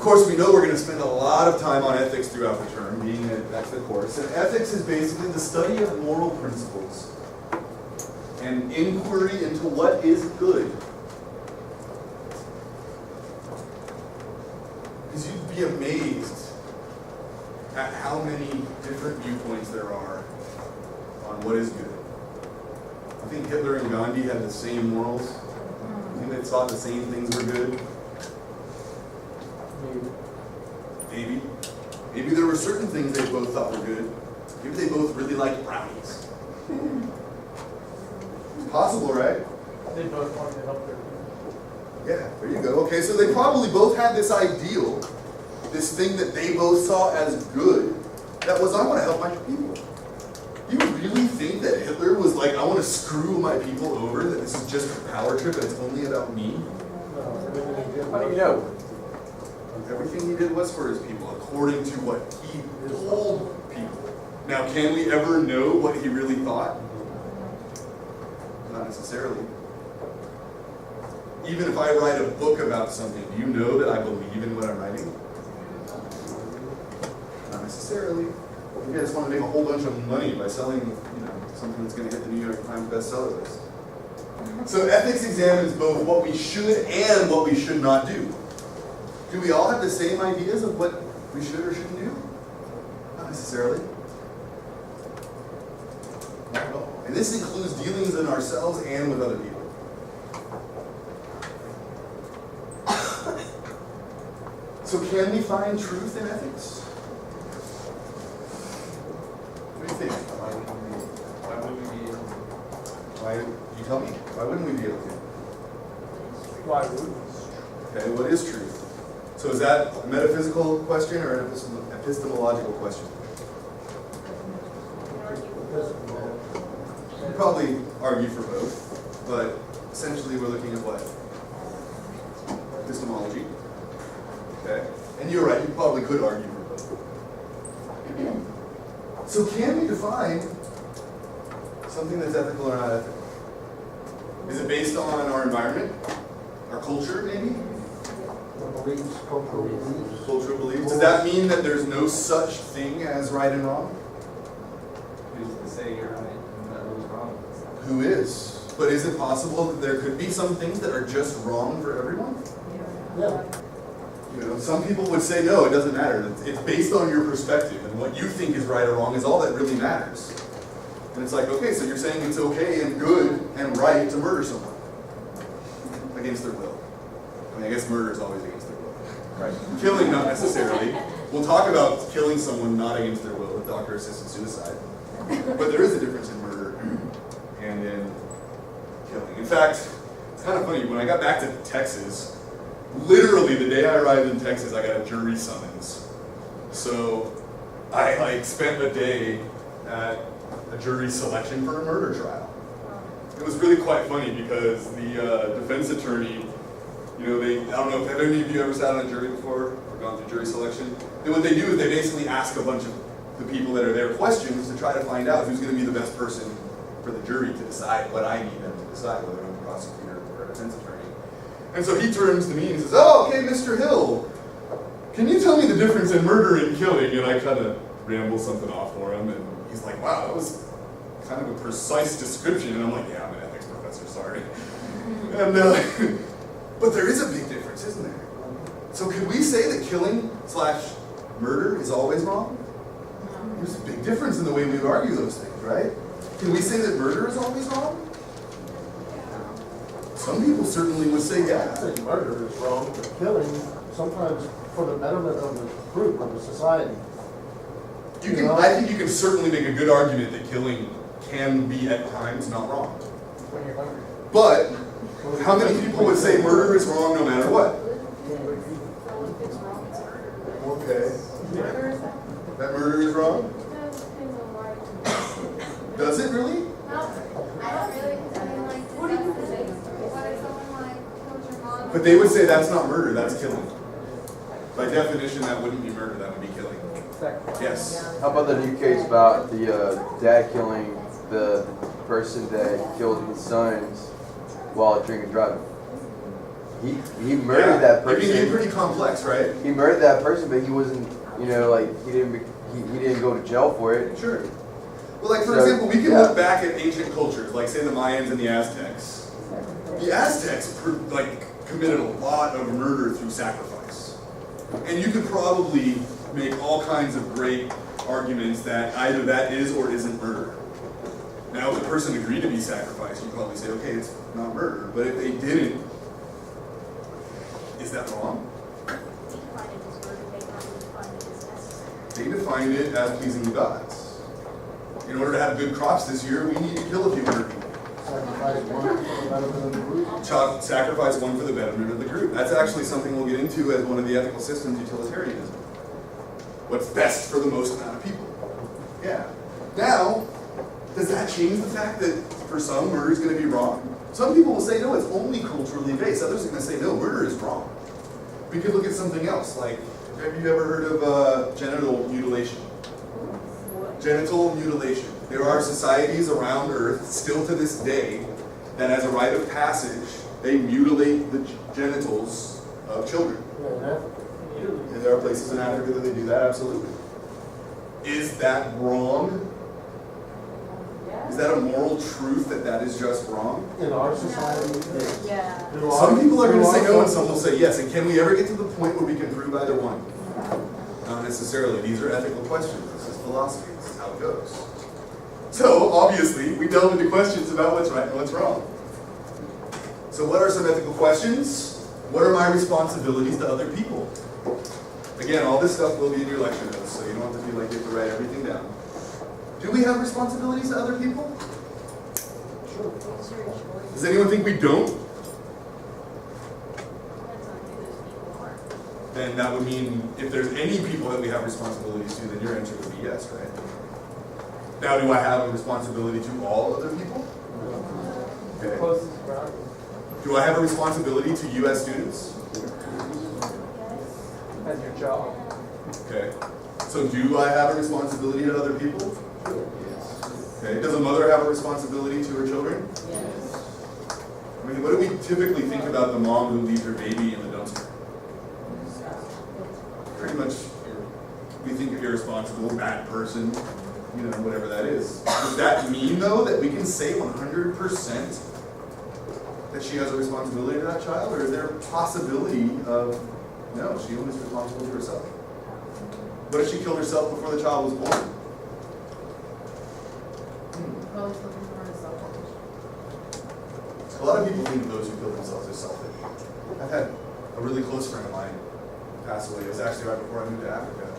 course, we know we're going to spend a lot of time on ethics throughout the term, being that that's the course. And ethics is basically the study of moral principles and inquiry into what is good. Because you'd be amazed at how many different viewpoints there are on what is good. I think Hitler and Gandhi had the same morals. I think they thought the same things were good. Maybe. Maybe there were certain things they both thought were good. Maybe they both really liked brownies. It's possible, right? They both wanted to help their people. Yeah, there you go. Okay, so they probably both had this ideal, this thing that they both saw as good, that was, I want to help my people. You really think that Hitler was like, I want to screw my people over, that this is just a power trip and it's only about me? How do you know? Everything he did was for his people, according to what he told people. Now, can we ever know what he really thought? Not necessarily. Even if I write a book about something, do you know that I believe in what I'm writing? Not necessarily. Maybe I just want to make a whole bunch of money by selling, something that's going to hit the New York Times bestseller list. So ethics examines both what we should and what we should not do. Do we all have the same ideas of what we should or shouldn't do? Not necessarily. Not at all. And this includes dealings in ourselves and with other people. So can we find truth in ethics? What do you think? Why wouldn't we be able to? Why, you tell me. Why wouldn't we be able to? Why would we? Okay, what is truth? So is that a metaphysical question or an epistemological question? You probably argue for both, but essentially we're looking at what? Epistemology. Okay, and you're right, you probably could argue for both. So can we define something that's ethical or not ethical? Is it based on our environment? Our culture, maybe? Beliefs, cultural beliefs. Cultural beliefs. Does that mean that there's no such thing as right and wrong? Who's to say you're right and that was wrong? Who is? But is it possible that there could be some things that are just wrong for everyone? Yeah. Some people would say, no, it doesn't matter. It's based on your perspective, and what you think is right or wrong is all that really matters. And it's like, okay, so you're saying it's okay and good and right to murder someone against their will. I mean, I guess murder is always against their will. Right? Killing, not necessarily. We'll talk about killing someone not against their will with doctor-assisted suicide. But there is a difference in murder and in killing. In fact, it's kind of funny. When I got back to Texas, literally the day I arrived in Texas, I got a jury summons. So I spent a day at a jury selection for a murder trial. It was really quite funny because the defense attorney, I don't know if have any of you ever sat on a jury before or gone through jury selection. And what they do is they basically ask a bunch of the people that are there questions to try to find out who's going to be the best person for the jury to decide what I need them to decide, whether I'm a prosecutor or a defense attorney. And so he turns to me and says, "Oh, okay, Mr. Hill, can you tell me the difference in murder and killing?" And I kind of ramble something off for him, and he's like, "Wow, that was kind of a precise description." And I'm like, "Yeah, I'm an ethics professor, sorry." And but there is a big difference, isn't there? So could we say that killing/murder is always wrong? There's a big difference in the way we argue those things, right? Can we say that murder is always wrong? Some people certainly would say, I yeah. think murder is wrong, but killing, sometimes for the betterment of the group, of the society. I think you can certainly make a good argument that killing can be at times not wrong. When you're hungry. But how many people would say murder is wrong no matter what? Okay. That murder is wrong? Does it really? But they would say that's not murder, that's killing. By definition, that wouldn't be murder, that would be killing. Yes. How about the new case about the dad killing the person that killed his sons while drinking driving? he murdered that It can be person. pretty complex, right? He murdered that person, but he wasn't, you know, like, he didn't go to jail for it. Sure. Well, like for So, example, we can yeah. look back at ancient cultures, like say the Mayans and the Aztecs. The Aztecs committed a lot of murder through sacrifice, and you could probably make all kinds of great arguments that either that is or isn't murder. Now, if the person agreed to be sacrificed, you'd probably say, okay, it's not murder. But if they didn't, is that wrong? They defined it as pleasing the gods. In order to have good crops this year, we need to kill a few hundred people. Sacrifice one for the betterment of the group. Sacrifice one for the betterment of the group. That's actually something we'll get into as one of the ethical systems, utilitarianism. What's best for the most amount of people. Yeah. Now, does that change the fact that for some, murder is going to be wrong? Some people will say, no, it's only culturally based. Others are going to say, no, murder is wrong. We could look at something else, like, have you ever heard of genital mutilation? Genital mutilation. There are societies around Earth, still to this day, that as a rite of passage, they mutilate the genitals of children. And there are places in Africa that they do that, absolutely. Is that wrong? Is that a moral truth that that is just wrong? In our society, yes. Yeah. Through Some our- people are going to through say our no and some will say yes. And can we ever get to the point where we can prove either one? Not necessarily. These are ethical questions. This is philosophy. This is how it goes. So, obviously, we delve into questions about what's right and what's wrong. So what are some ethical questions? What are my responsibilities to other people? Again, all this stuff will be in your lecture notes, so you don't have to feel like you have to write everything down. Do we have responsibilities to other people? Sure. Does anyone think we don't? Then that would mean if there's any people that we have responsibilities to, then your answer would be yes, right? Now, do I have a responsibility to all other people? Okay. Closest around. Do I have a responsibility to you as students? As your job. Okay. So do I have a responsibility to other people? Okay. Does a mother have a responsibility to her children? I mean, what do we typically think about the mom who leaves her baby in the dumpster? Pretty much, we think of irresponsible, bad person, you know, whatever that is. Does that mean, though, that we can say 100% that she has a responsibility to that child? Or is there a possibility of, no, she only is responsible to herself? What if she killed herself before the child was born? A lot of people think of those who kill themselves as selfish. I've had a really close friend of mine pass away. It was actually right before I moved to Africa.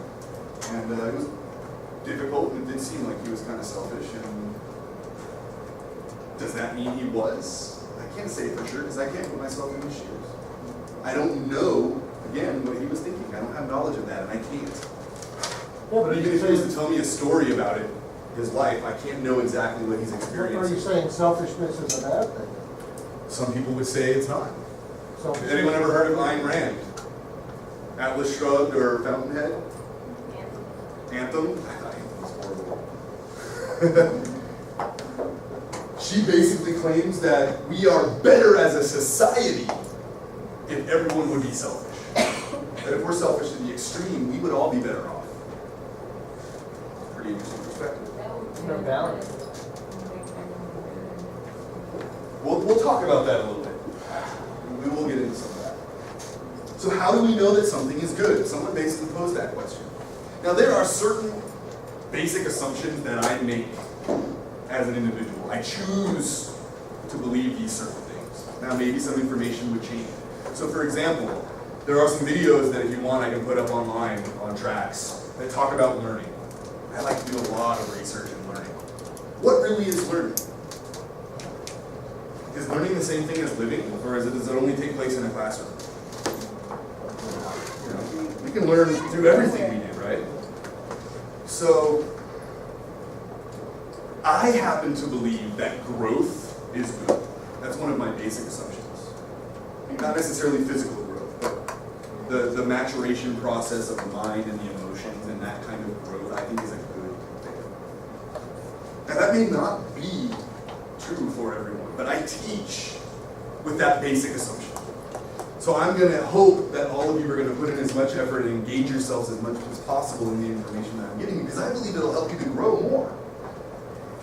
And it was difficult, and it did seem like he was kind of selfish. And does that mean he was? I can't say for sure because I can't put myself in his shoes. I don't know, again, what he was thinking. I don't have knowledge of that, and I can't. Yeah, But even if he was to tell me a story about it, his life, I can't know exactly what he's Are you experiencing. saying selfishness is a bad thing? Some people would say it's not. Selfishness- Has anyone ever heard of Ayn Rand? Atlas Shrugged or Fountainhead? Anthem? I thought Anthem was horrible. She basically claims that we are better as a society if everyone would be selfish. That if we're selfish to the extreme, we would all be better off. Pretty interesting perspective. No balance. We'll talk about that a little bit. We will get into some of that. So how do we know that something is good? Someone basically posed that question. Now there are certain basic assumptions that I make as an individual. I choose to believe these certain things. Now maybe some information would change. So for example, there are some videos that if you want I can put up online on tracks that talk about learning. I like to do a lot of research in learning. What really is learning? Is learning the same thing as living, or does it only take place in a classroom? You know, we can learn through everything we do, right? So, I happen to believe that growth is good. That's one of my basic assumptions. Not necessarily physical growth, but the maturation process of the mind and the emotions and that kind of growth, I think is a good thing. Now that may not be true for everyone, but I teach with that basic assumption. So I'm gonna hope that all of you are gonna put in as much effort and engage yourselves as much as possible in the information that I'm giving you, because I believe it'll help you to grow more.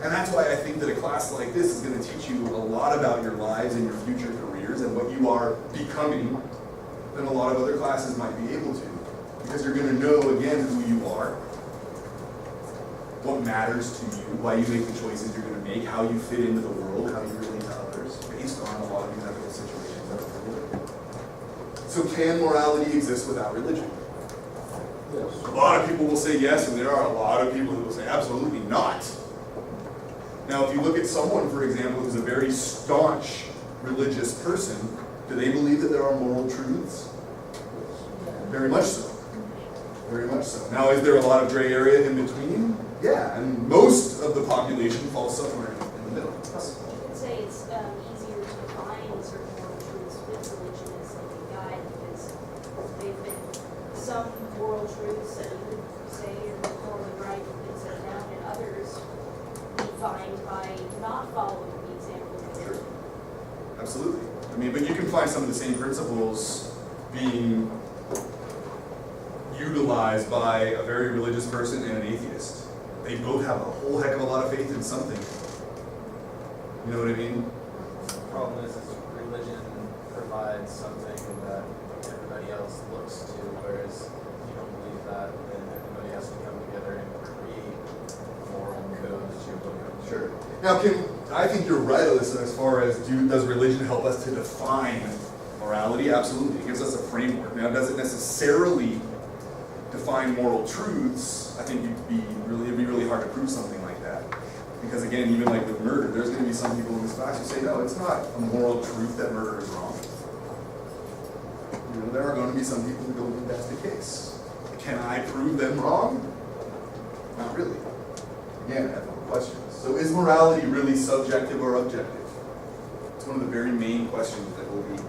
And that's why I think that a class like this is gonna teach you a lot about your lives and your future careers and what you are becoming than a lot of other classes might be able to. Because you're gonna know, again, who you are, what matters to you, why you make the choices you're gonna make, how you fit into the world, how you relate to others, based on a lot of these ethical situations that we're living in. So can morality exist without religion? Yes. A lot of people will say yes, and there are a lot of people who will say absolutely not. Now, if you look at someone, for example, who's a very staunch religious person, do they believe that there are moral truths? Very much so. Very much so. Now, is there a lot of gray area in between? Yeah, and most of the population falls somewhere in the middle. You could say it's easier to define certain moral truths with religion as like a guide, because they've been some moral truths that you could say are morally right and things that are down, and others defined by not following the example of Sure. religion. Absolutely. I mean, but you can find some of the same principles being utilized by a very religious person and an atheist. They both have a whole heck of a lot of faith in something. You know what I mean? Problem is religion provides something that everybody else looks to, whereas if you don't believe that, then everybody has to come together and create a moral code that you're looking at. Sure. Now, I think you're right, Alyssa, as far as does religion help us to define morality? Absolutely. It gives us a framework. Now, does it necessarily define moral truths? I think it'd be really hard to prove something like that. Because again, even like with murder, there's going to be some people in this class who say, no, it's not a moral truth that murder is wrong. You know, there are going to be some people who don't think that's the case. Can I prove them wrong? Not really. Again, ethical questions. So is morality really subjective or objective? It's one of the very main questions that we'll be